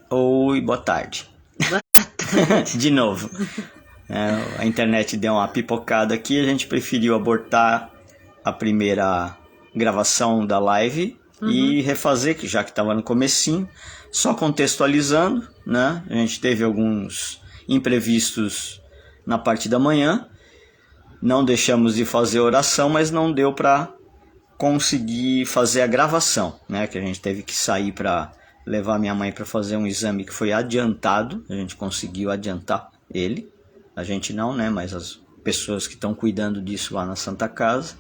Oi, boa tarde. De novo. A internet deu uma pipocada aqui, a gente preferiu abortar a primeira gravação da live e refazer, já que estava no comecinho, só contextualizando, né? A gente teve alguns imprevistos na parte da manhã, não deixamos de fazer oração, mas não deu para conseguir fazer a gravação, né? Que a gente teve que sair para levar minha mãe para fazer um exame que foi adiantado. A gente conseguiu adiantar ele. A gente não, né? Mas as pessoas que estão cuidando disso lá na Santa Casa.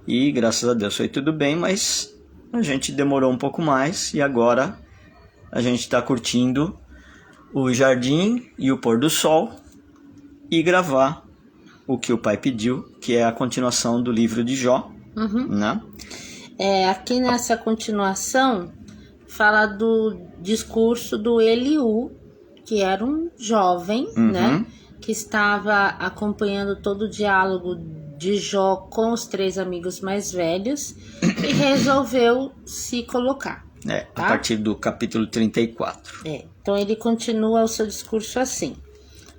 E graças a Deus foi tudo bem, mas a gente demorou um pouco mais. E agora a gente está curtindo o jardim e o pôr do sol e gravar o que o pai pediu, que é a continuação do livro de Jó. Né? Aqui nessa continuação fala do discurso do Eliú, que era um jovem, né, que estava acompanhando todo o diálogo de Jó com os 3 amigos mais velhos e resolveu se colocar. A partir do capítulo 34. Então ele continua o seu discurso assim: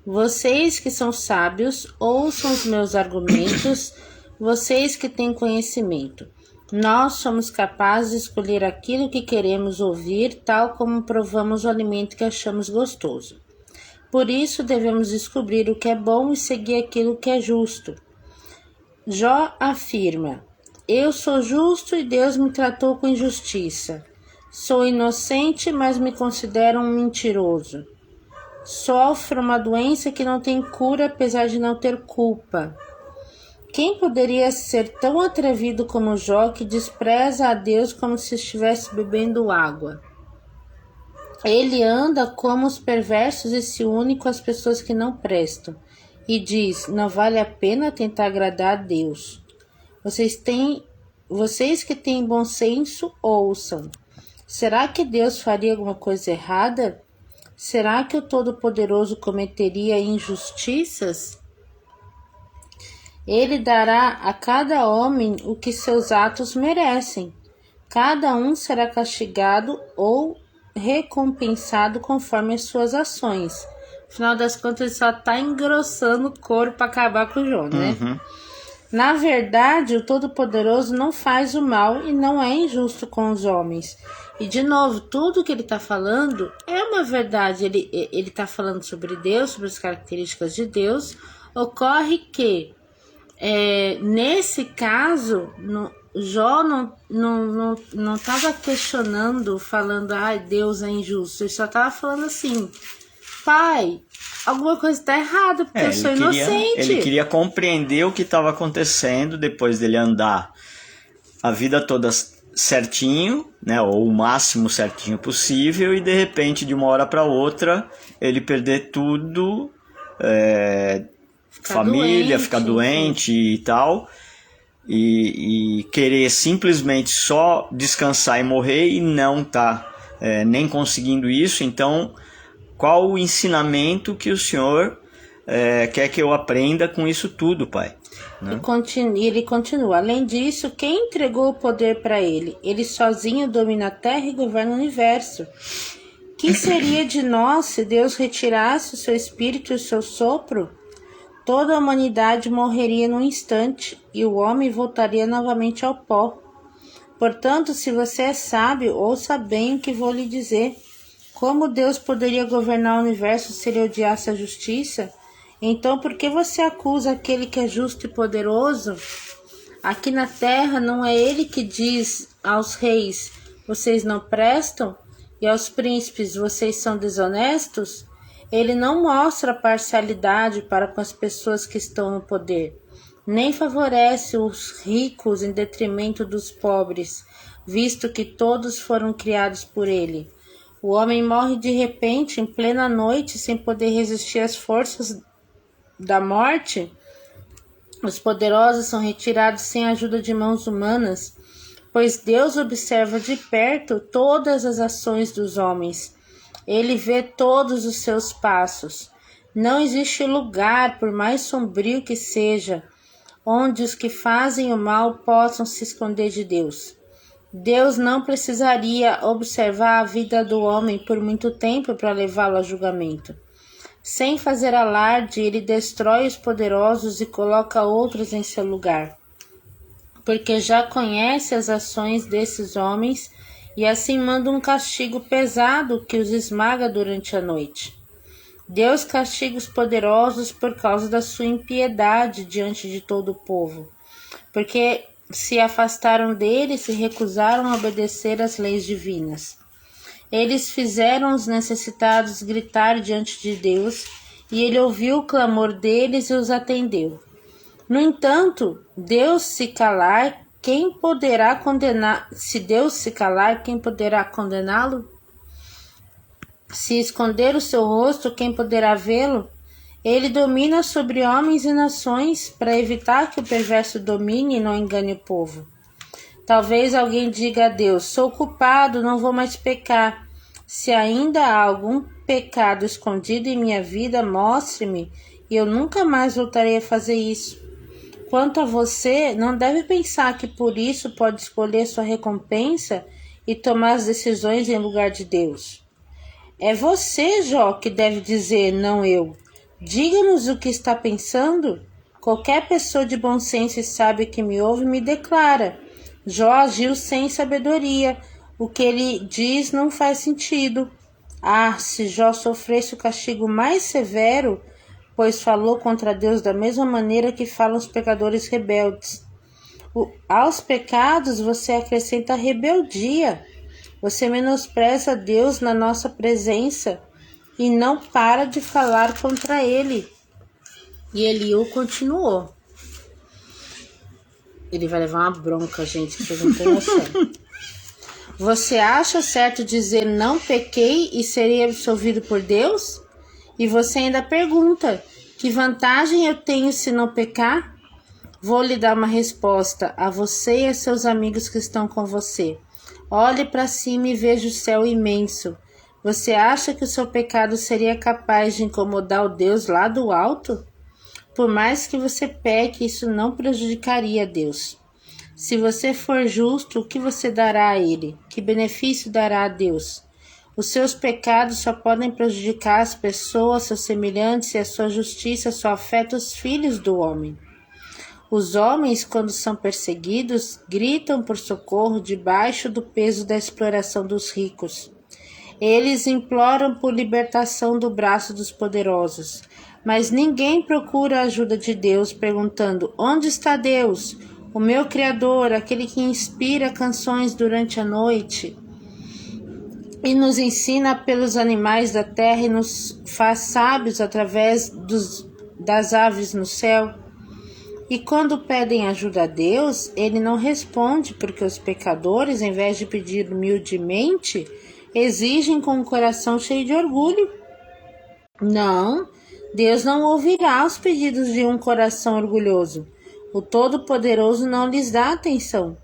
vocês que são sábios, ouçam os meus argumentos, vocês que têm conhecimento. Nós somos capazes de escolher aquilo que queremos ouvir, tal como provamos o alimento que achamos gostoso. Por isso devemos descobrir o que é bom e seguir aquilo que é justo. Jó afirma: eu sou justo e Deus me tratou com injustiça. Sou inocente, mas me considero um mentiroso. Sofro uma doença que não tem cura, apesar de não ter culpa. Quem poderia ser tão atrevido como Jó, que despreza a Deus como se estivesse bebendo água? Ele anda como os perversos e se une com as pessoas que não prestam. E diz: não vale a pena tentar agradar a Deus. Vocês que têm bom senso, ouçam. Será que Deus faria alguma coisa errada? Será que o Todo-Poderoso cometeria injustiças? Ele dará a cada homem o que seus atos merecem. Cada um será castigado ou recompensado conforme as suas ações. Afinal das contas, ele só está engrossando o couro para acabar com o Jó, né? Na verdade, o Todo-Poderoso não faz o mal e não é injusto com os homens. E, de novo, tudo que ele está falando é uma verdade. Ele está falando sobre Deus, sobre as características de Deus. Ocorre que, nesse caso, Jó não estava questionando, falando, Deus é injusto. Ele só estava falando assim: pai, alguma coisa está errada, porque eu sou inocente. Ele queria compreender o que estava acontecendo depois dele andar a vida toda certinho, né, ou o máximo certinho possível, e de repente, de uma hora para outra, ele perder tudo, família, ficar doente e tal, e querer simplesmente só descansar e morrer e não tá nem conseguindo isso. Então, qual o ensinamento que o Senhor quer que eu aprenda com isso tudo, Pai? Né? Ele continua: além disso, quem entregou o poder para ele? Ele sozinho domina a terra e governa o universo. Que seria de nós se Deus retirasse o seu espírito e o seu sopro? Toda a humanidade morreria num instante e o homem voltaria novamente ao pó. Portanto, se você é sábio, ouça bem o que vou lhe dizer. Como Deus poderia governar o universo se ele odiasse a justiça? Então, por que você acusa aquele que é justo e poderoso? Aqui na terra, não é ele que diz aos reis: vocês não prestam? E aos príncipes: vocês são desonestos? Ele não mostra parcialidade para com as pessoas que estão no poder, nem favorece os ricos em detrimento dos pobres, visto que todos foram criados por ele. O homem morre de repente, em plena noite, sem poder resistir às forças da morte. Os poderosos são retirados sem a ajuda de mãos humanas, pois Deus observa de perto todas as ações dos homens. Ele vê todos os seus passos. Não existe lugar, por mais sombrio que seja, onde os que fazem o mal possam se esconder de Deus. Deus não precisaria observar a vida do homem por muito tempo para levá-lo a julgamento. Sem fazer alarde, ele destrói os poderosos e coloca outros em seu lugar, porque já conhece as ações desses homens e assim manda um castigo pesado que os esmaga durante a noite. Deus castiga os poderosos por causa da sua impiedade diante de todo o povo, porque se afastaram dele e se recusaram a obedecer às leis divinas. Eles fizeram os necessitados gritar diante de Deus, e ele ouviu o clamor deles e os atendeu. No entanto, Deus se calar, quem poderá condenar? Se Deus se calar, quem poderá condená-lo? Se esconder o seu rosto, quem poderá vê-lo? Ele domina sobre homens e nações para evitar que o perverso domine e não engane o povo. Talvez alguém diga a Deus: sou culpado, não vou mais pecar. Se ainda há algum pecado escondido em minha vida, mostre-me e eu nunca mais voltarei a fazer isso. Quanto a você, não deve pensar que por isso pode escolher sua recompensa e tomar as decisões em lugar de Deus. É você, Jó, que deve dizer, não eu. Diga-nos o que está pensando. Qualquer pessoa de bom senso e sábio que me ouve me declara: Jó agiu sem sabedoria. O que ele diz não faz sentido. Ah, se Jó sofresse o castigo mais severo, pois falou contra Deus da mesma maneira que falam os pecadores rebeldes. Aos pecados você acrescenta rebeldia. Você menospreza Deus na nossa presença e não para de falar contra ele. E Eliú continuou. Ele vai levar uma bronca, gente, que vocês não têm noção. Você acha certo dizer não pequei e serei absolvido por Deus? E você ainda pergunta: que vantagem eu tenho se não pecar? Vou lhe dar uma resposta a você e a seus amigos que estão com você. Olhe para cima e veja o céu imenso. Você acha que o seu pecado seria capaz de incomodar o Deus lá do alto? Por mais que você peque, isso não prejudicaria Deus. Se você for justo, o que você dará a ele? Que benefício dará a Deus? Os seus pecados só podem prejudicar as pessoas, seus semelhantes, e a sua justiça só afeta os filhos do homem. Os homens, quando são perseguidos, gritam por socorro debaixo do peso da exploração dos ricos. Eles imploram por libertação do braço dos poderosos. Mas ninguém procura a ajuda de Deus, perguntando: onde está Deus? O meu Criador, aquele que inspira canções durante a noite e nos ensina pelos animais da terra e nos faz sábios através das aves no céu. E quando pedem ajuda a Deus, ele não responde, porque os pecadores, em vez de pedir humildemente, exigem com o coração cheio de orgulho. Não, Deus não ouvirá os pedidos de um coração orgulhoso. O Todo-Poderoso não lhes dá atenção.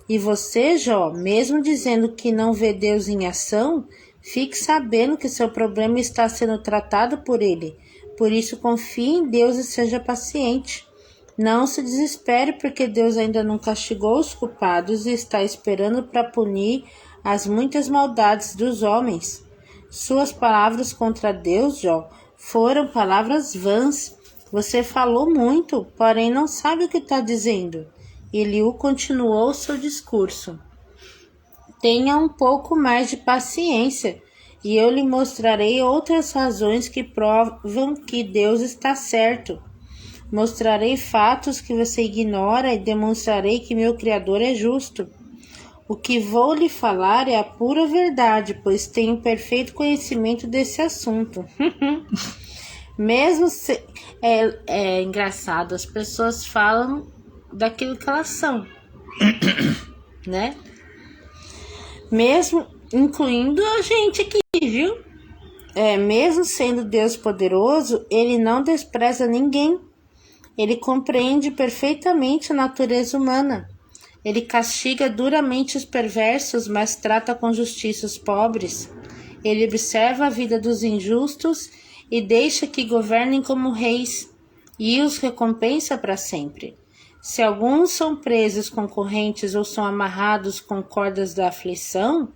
E você, Jó, mesmo dizendo que não vê Deus em ação, fique sabendo que seu problema está sendo tratado por ele. Por isso, confie em Deus e seja paciente. Não se desespere, porque Deus ainda não castigou os culpados e está esperando para punir as muitas maldades dos homens. Suas palavras contra Deus, Jó, foram palavras vãs. Você falou muito, porém não sabe o que está dizendo. Eliú continuou seu discurso. Tenha um pouco mais de paciência, e eu lhe mostrarei outras razões que provam que Deus está certo. Mostrarei fatos que você ignora e demonstrarei que meu Criador é justo. O que vou lhe falar é a pura verdade, pois tenho perfeito conhecimento desse assunto. Mesmo se... É engraçado, as pessoas falam daquilo que elas são, né? Mesmo incluindo a gente aqui, viu? Mesmo sendo Deus poderoso, ele não despreza ninguém. Ele compreende perfeitamente a natureza humana. Ele castiga duramente os perversos, mas trata com justiça os pobres. Ele observa a vida dos injustos e deixa que governem como reis, e os recompensa para sempre. Se alguns são presos com correntes ou são amarrados com cordas da aflição,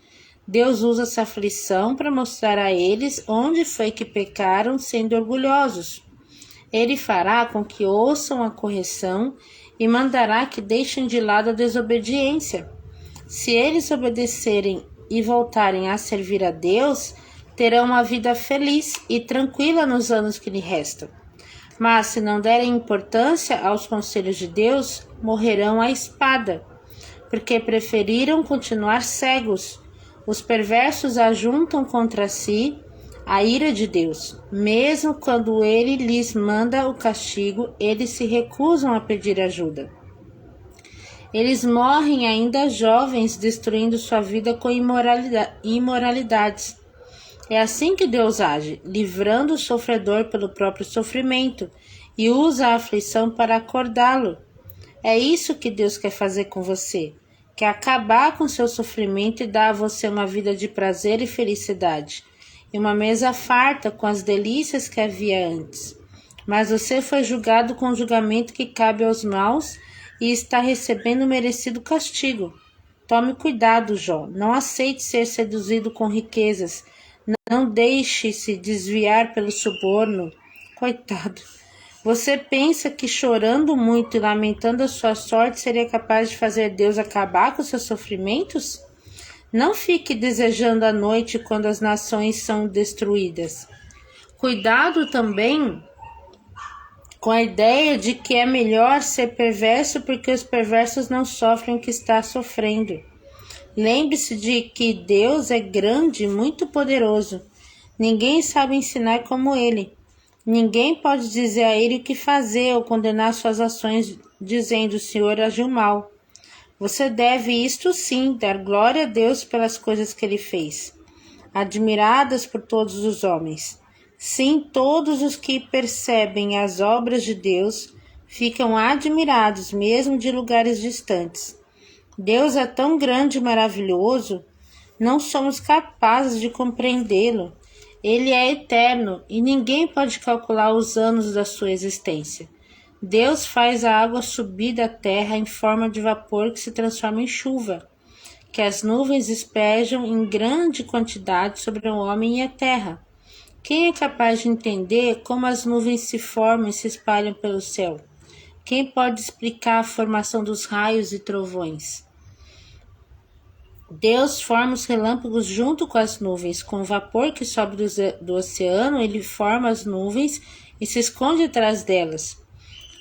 Deus usa essa aflição para mostrar a eles onde foi que pecaram sendo orgulhosos. Ele fará com que ouçam a correção e mandará que deixem de lado a desobediência. Se eles obedecerem e voltarem a servir a Deus, terão uma vida feliz e tranquila nos anos que lhe restam. Mas se não derem importância aos conselhos de Deus, morrerão à espada, porque preferiram continuar cegos. Os perversos ajuntam contra si a ira de Deus. Mesmo quando ele lhes manda o castigo, eles se recusam a pedir ajuda. Eles morrem ainda jovens, destruindo sua vida com imoralidades. É assim que Deus age, livrando o sofredor pelo próprio sofrimento e usa a aflição para acordá-lo. É isso que Deus quer fazer com você. Quer acabar com seu sofrimento e dar a você uma vida de prazer e felicidade, e uma mesa farta com as delícias que havia antes. Mas você foi julgado com o julgamento que cabe aos maus e está recebendo o merecido castigo. Tome cuidado, Jó. Não aceite ser seduzido com riquezas. Não deixe-se desviar pelo suborno. Coitado. Você pensa que chorando muito e lamentando a sua sorte seria capaz de fazer Deus acabar com seus sofrimentos? Não fique desejando a noite quando as nações são destruídas. Cuidado também com a ideia de que é melhor ser perverso porque os perversos não sofrem o que está sofrendo. Lembre-se de que Deus é grande e muito poderoso. Ninguém sabe ensinar como Ele. Ninguém pode dizer a Ele o que fazer ou condenar suas ações, dizendo: o Senhor agiu mal. Você deve isto sim, dar glória a Deus pelas coisas que Ele fez, admiradas por todos os homens. Sim, todos os que percebem as obras de Deus ficam admirados, mesmo de lugares distantes. Deus é tão grande e maravilhoso, não somos capazes de compreendê-lo. Ele é eterno e ninguém pode calcular os anos da sua existência. Deus faz a água subir da terra em forma de vapor que se transforma em chuva, que as nuvens despejam em grande quantidade sobre o homem e a terra. Quem é capaz de entender como as nuvens se formam e se espalham pelo céu? Quem pode explicar a formação dos raios e trovões? Deus forma os relâmpagos junto com as nuvens. Com o vapor que sobe do oceano, ele forma as nuvens e se esconde atrás delas.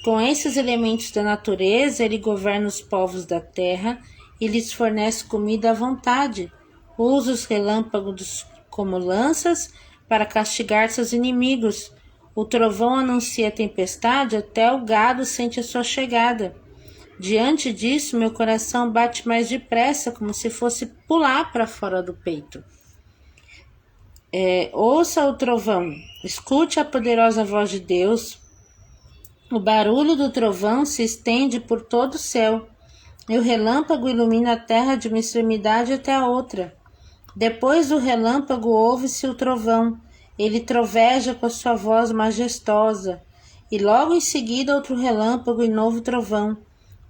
Com esses elementos da natureza, ele governa os povos da terra e lhes fornece comida à vontade. Usa os relâmpagos como lanças para castigar seus inimigos. O trovão anuncia a tempestade, até o gado sente a sua chegada. Diante disso, meu coração bate mais depressa, como se fosse pular para fora do peito. Ouça o trovão, escute a poderosa voz de Deus. O barulho do trovão se estende por todo o céu, e o relâmpago ilumina a terra de uma extremidade até a outra. Depois do relâmpago ouve-se o trovão. Ele troveja com a sua voz majestosa, e logo em seguida outro relâmpago e novo trovão.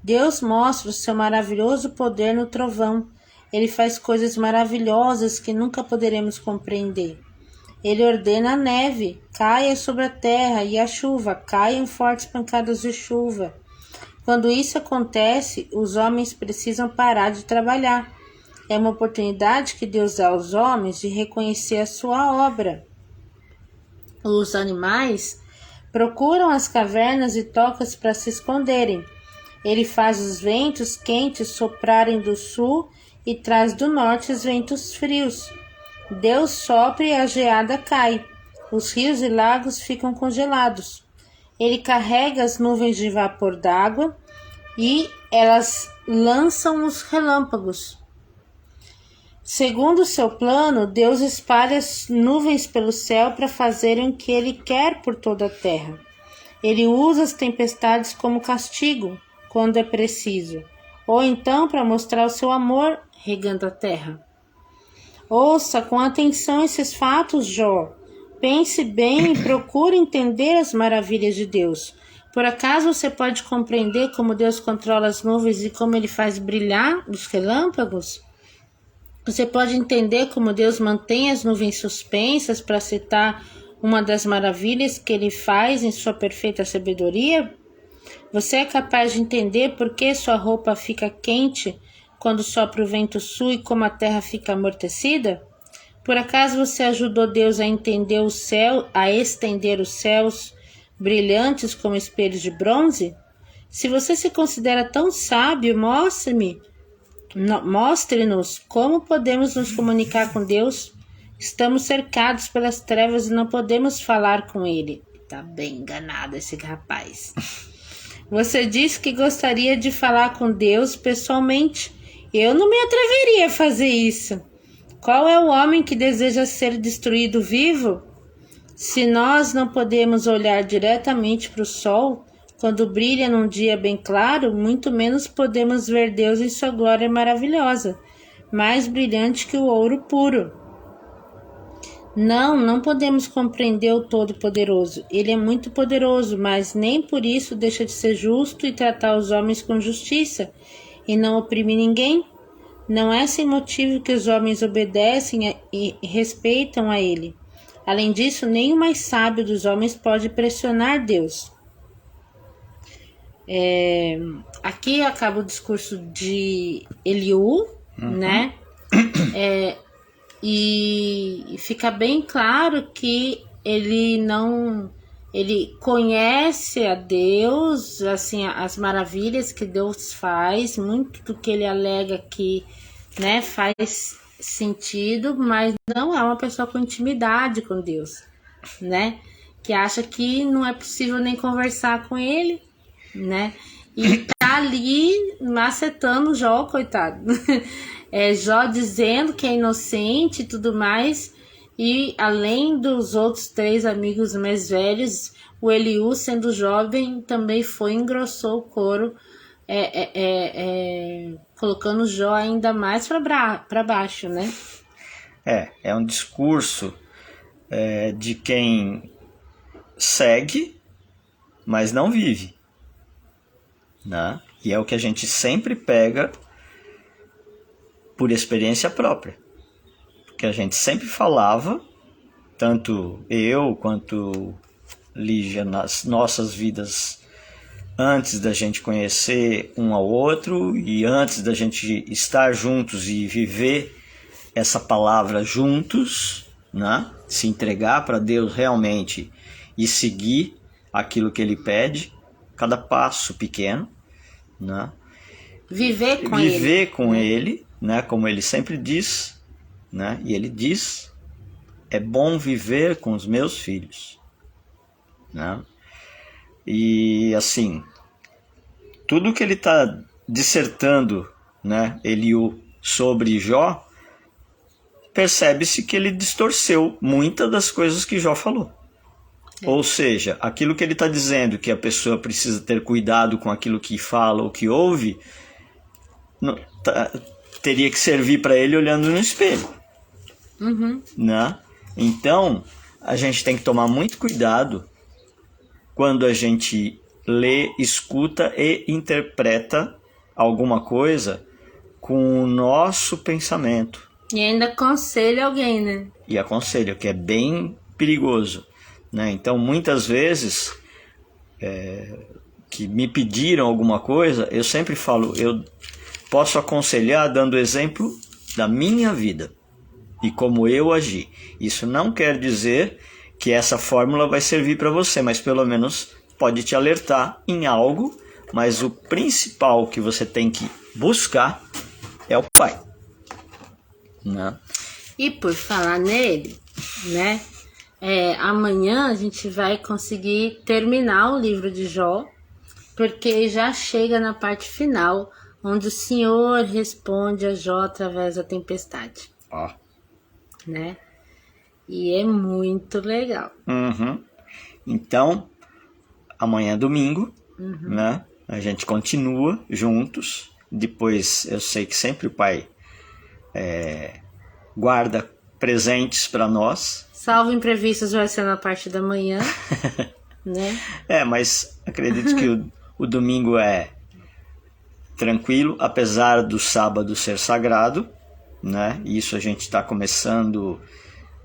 Deus mostra o seu maravilhoso poder no trovão. Ele faz coisas maravilhosas que nunca poderemos compreender. Ele ordena a neve, caia sobre a terra, e a chuva, caiam fortes pancadas de chuva. Quando isso acontece, os homens precisam parar de trabalhar. É uma oportunidade que Deus dá aos homens de reconhecer a sua obra. Os animais procuram as cavernas e tocas para se esconderem. Ele faz os ventos quentes soprarem do sul e traz do norte os ventos frios. Deus sopra e a geada cai. Os rios e lagos ficam congelados. Ele carrega as nuvens de vapor d'água e elas lançam os relâmpagos. Segundo o seu plano, Deus espalha as nuvens pelo céu para fazerem o que Ele quer por toda a terra. Ele usa as tempestades como castigo, quando é preciso, ou então para mostrar o seu amor regando a terra. Ouça com atenção esses fatos, Jó. Pense bem e procure entender as maravilhas de Deus, Por acaso você pode compreender como Deus controla as nuvens e como ele faz brilhar os relâmpagos? Você pode entender como Deus mantém as nuvens suspensas, para citar uma das maravilhas que ele faz em sua perfeita sabedoria? Você é capaz de entender por que sua roupa fica quente quando sopra o vento sul e como a terra fica amortecida? Por acaso você ajudou Deus a entender o céu, a estender os céus brilhantes como espelhos de bronze? Se você se considera tão sábio, mostre-nos como podemos nos comunicar com Deus. Estamos cercados pelas trevas e não podemos falar com Ele. Tá bem enganado esse rapaz. Você disse que gostaria de falar com Deus pessoalmente. Eu não me atreveria a fazer isso. Qual é o homem que deseja ser destruído vivo? Se nós não podemos olhar diretamente para o sol, quando brilha num dia bem claro, muito menos podemos ver Deus em sua glória maravilhosa, mais brilhante que o ouro puro. Não podemos compreender o Todo-Poderoso. Ele é muito poderoso, mas nem por isso deixa de ser justo e tratar os homens com justiça, e não oprime ninguém. Não é sem motivo que os homens obedecem e respeitam a ele. Além disso, nem o mais sábio dos homens pode pressionar Deus. Aqui acaba o discurso de Eliú, né? E fica bem claro que ele conhece a Deus, assim, as maravilhas que Deus faz, muito do que ele alega que, né, faz sentido, mas não é uma pessoa com intimidade com Deus, né? Que acha que não é possível nem conversar com ele, né? E tá ali macetando Jó, coitado. Jó dizendo que é inocente e tudo mais. E além dos outros 3 amigos mais velhos, o Eliú, sendo jovem, também engrossou o coro, colocando Jó ainda mais para baixo, né? É um discurso de quem segue, mas não vive, né? E é o que a gente sempre pega por experiência própria. Porque a gente sempre falava, tanto eu quanto Lígia, nas nossas vidas, antes da gente conhecer um ao outro e antes da gente estar juntos e viver essa palavra juntos, né? Se entregar para Deus realmente e seguir aquilo que Ele pede, cada passo pequeno, né? Viver com Ele, né? Como Ele sempre diz, né? E Ele diz: é bom viver com os meus filhos, né? E assim, tudo que ele está dissertando, né, Eliú, sobre Jó, percebe-se que ele distorceu muitas das coisas que Jó falou. Ou seja, aquilo que ele está dizendo, que a pessoa precisa ter cuidado com aquilo que fala ou que ouve, teria que servir para ele olhando no espelho. Né? Então, a gente tem que tomar muito cuidado quando a gente lê, escuta e interpreta alguma coisa com o nosso pensamento. E ainda aconselha alguém, né? E aconselha, que é bem perigoso, né? Então, muitas vezes, que me pediram alguma coisa, eu sempre falo, eu posso aconselhar dando exemplo da minha vida e como eu agi. Isso não quer dizer que essa fórmula vai servir para você, mas pelo menos pode te alertar em algo, mas o principal que você tem que buscar é o Pai, né? E por falar nele, né? Amanhã a gente vai conseguir terminar o livro de Jó, porque já chega na parte final, onde o Senhor responde a Jó através da tempestade. Né? E é muito legal. Então, amanhã é domingo, né? A gente continua juntos. Depois, eu sei que sempre o Pai guarda presentes para nós. Salvo imprevistos, vai ser na parte da manhã. né? Mas acredito que o domingo é tranquilo, apesar do sábado ser sagrado, né? Isso a gente está começando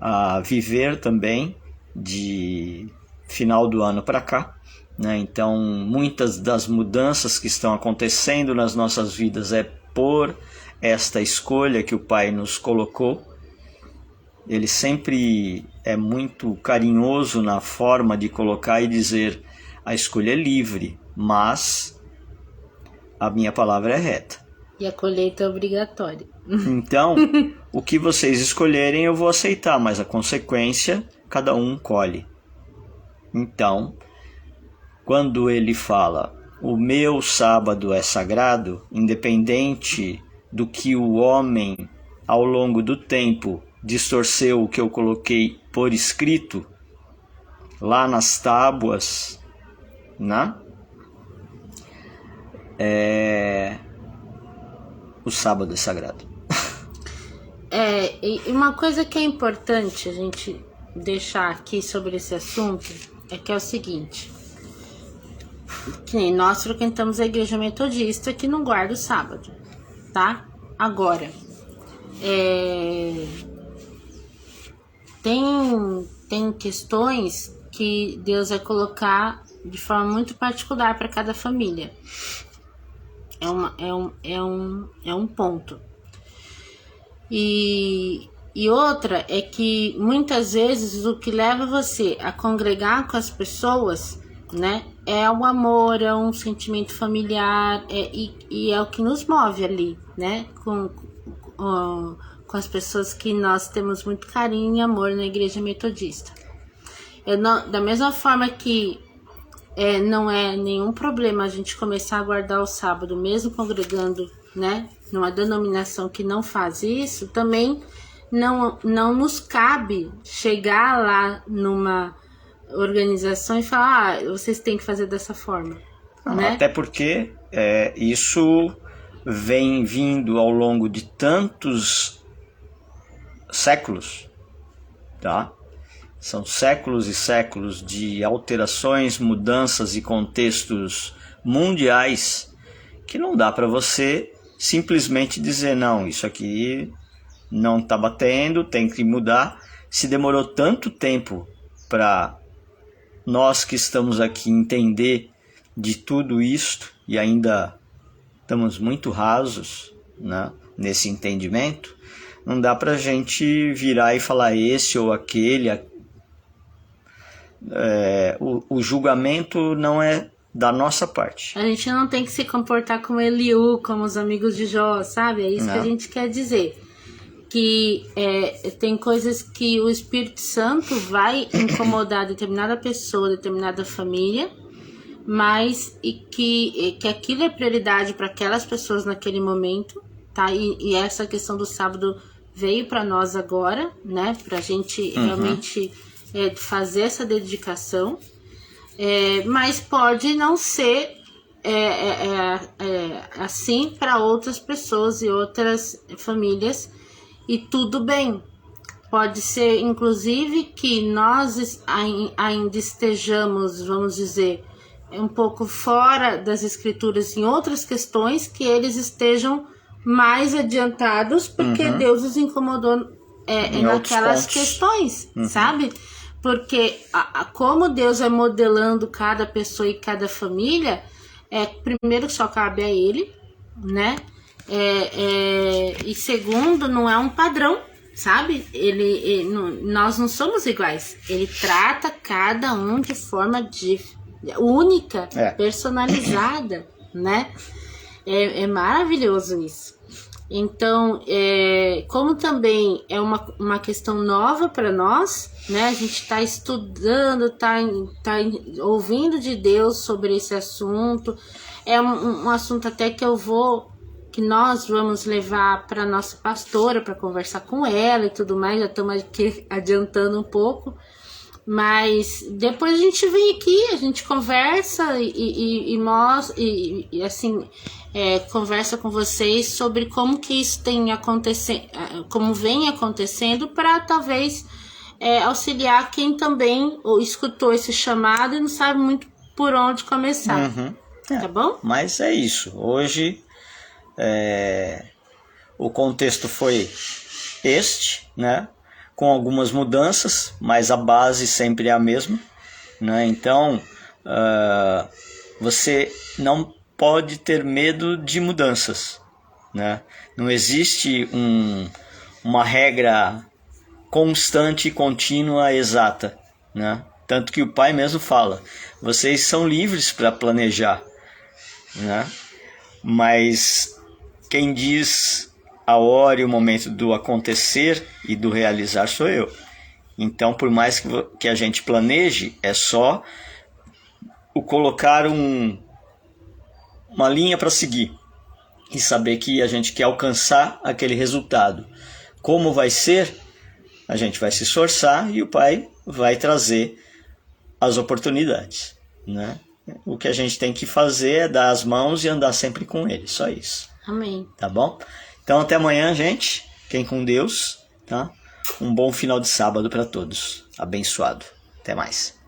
a viver também de final do ano para cá, né? Então, muitas das mudanças que estão acontecendo nas nossas vidas é por esta escolha que o Pai nos colocou. Ele sempre é muito carinhoso na forma de colocar e dizer: a escolha é livre, mas a minha palavra é reta. E a colheita é obrigatória. Então, o que vocês escolherem eu vou aceitar, mas a consequência cada um colhe. Então, quando ele fala: o meu sábado é sagrado, independente do que o homem ao longo do tempo distorceu o que eu coloquei por escrito lá nas tábuas, né? O sábado é sagrado. E uma coisa que é importante a gente deixar aqui sobre esse assunto é que é o seguinte: que nem nós frequentamos a igreja metodista, que não guarda o sábado, tá? Agora, tem questões que Deus vai colocar de forma muito particular para cada família. É um ponto. E outra é que muitas vezes o que leva você a congregar com as pessoas, né, é o amor, é um sentimento familiar, e é o que nos move ali, né, com as pessoas que nós temos muito carinho e amor na igreja metodista. Da mesma forma que não é nenhum problema a gente começar a guardar o sábado, mesmo congregando, né, numa denominação que não faz isso, também não nos cabe chegar lá numa organização e falar: vocês têm que fazer dessa forma, né? Até porque isso vem vindo ao longo de tantos séculos, tá? São séculos e séculos de alterações, mudanças e contextos mundiais que não dá para você simplesmente dizer: não, isso aqui não está batendo, tem que mudar. Se demorou tanto tempo para nós que estamos aqui entender de tudo isto e ainda estamos muito rasos, né, nesse entendimento, não dá para a gente virar e falar esse ou aquele. O julgamento não é da nossa parte. A gente não tem que se comportar como Eliú, como os amigos de Jó, sabe? É isso que a gente quer dizer. Que tem coisas que o Espírito Santo vai incomodar determinada pessoa, determinada família, mas que aquilo é prioridade para aquelas pessoas naquele momento, tá? E essa questão do sábado veio para nós agora, né? Para a gente realmente fazer essa dedicação, mas pode não ser assim para outras pessoas e outras famílias, e tudo bem. Pode ser, inclusive, que nós ainda estejamos, vamos dizer, um pouco fora das escrituras em outras questões, que eles estejam mais adiantados, porque Deus os incomodou naquelas questões, sabe? Porque como Deus vai modelando cada pessoa e cada família, primeiro só cabe a Ele, né? E segundo, não é um padrão, sabe? Nós não somos iguais. Ele trata cada um de forma única, personalizada, né? É maravilhoso isso. Então, como também é uma questão nova para nós, né? A gente está estudando, tá ouvindo de Deus sobre esse assunto. É um assunto até que nós vamos levar para nossa pastora para conversar com ela e tudo mais. Já estamos aqui adiantando um pouco, mas depois a gente vem aqui, a gente conversa e mostra e assim conversa com vocês sobre como que isso tem acontecido, como vem acontecendo, para talvez auxiliar quem também escutou esse chamado e não sabe muito por onde começar. Tá bom? Mas é isso. Hoje o contexto foi este, né? Com algumas mudanças, mas a base sempre é a mesma, né? Então, você não pode ter medo de mudanças, né? Não existe uma regra constante, contínua, exata, né? Tanto que o pai mesmo fala, vocês são livres para planejar, né? Mas quem diz a hora e o momento do acontecer e do realizar sou eu. Então, por mais que a gente planeje, é só o colocar uma linha para seguir e saber que a gente quer alcançar aquele resultado. Como vai ser? A gente vai se esforçar e o pai vai trazer as oportunidades, né? O que a gente tem que fazer é dar as mãos e andar sempre com ele, só isso. Amém. Tá bom? Então até amanhã, gente. Fiquem com Deus, tá? Um bom final de sábado para todos. Abençoado. Até mais.